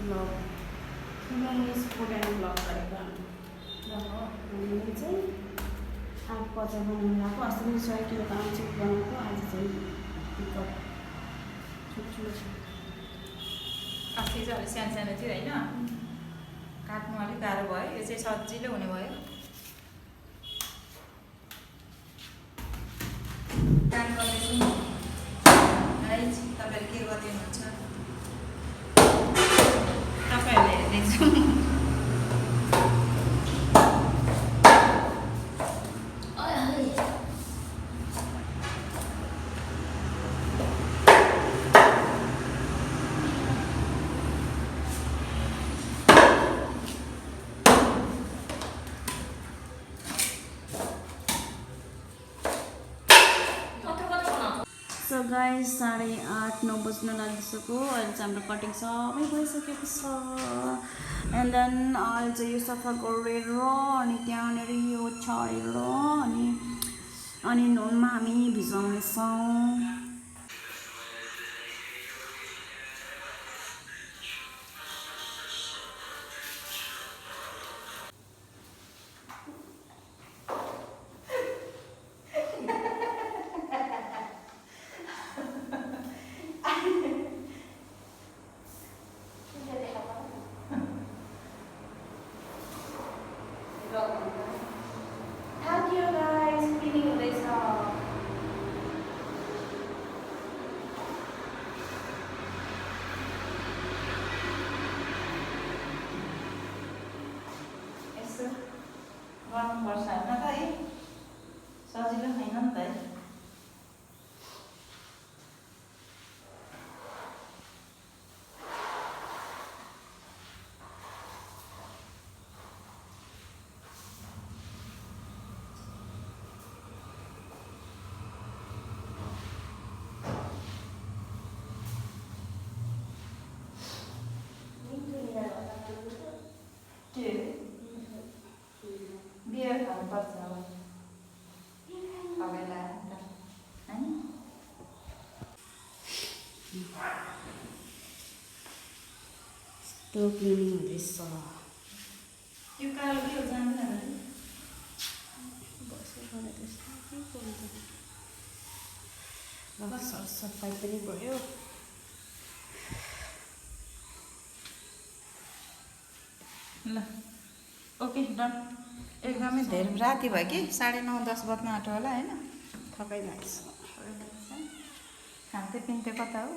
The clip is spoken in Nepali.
Blog families food and blog गरेको हामीले चाहिँ आलु पचार बनाउनु लगाएको अस्ति पनि 100 किलो त आलु चिप बनाएको आज चाहिँ पिकअप ठुल्ठुलो छ अस्ति चाहिँ अलिक सानो सानो थियो होइन काट्नु अलिक गाह्रो भयो यो चाहिँ सजिलो हुने भयो काम गर्दैछु गाइज तपाईँले के गर्दै हुनुहुन्छ तपाईँहरूले हेर्दैछु सो गाइस 8:30-9 बज्न लागिसक्यो अहिले चाहिँ हाम्रो कटिङ सबै भइसकेको छ एन्ड देन अहिले चाहिँ यो सफा गरेर अनि त्यहाँनिर यो छरेर अनि नुनमा हामी भिजाउनेछौँ Thank you guys, cleaning this up. यसो गर्नुपर्छ होइन त है सजिलो छैन नि त है के बियर खानुपर्छ अब सबैलाई होइन त्यो क्लिनिङ हुँदैछ यो कालो के हो जान्दैन सफाइ पनि भयो ल ओके डन एकदमै धेरै राति भयो कि 9:30-10 बज्न आँट्यो होला होइन थकाइ लाग्छ खान्थे पिन्थे कता हो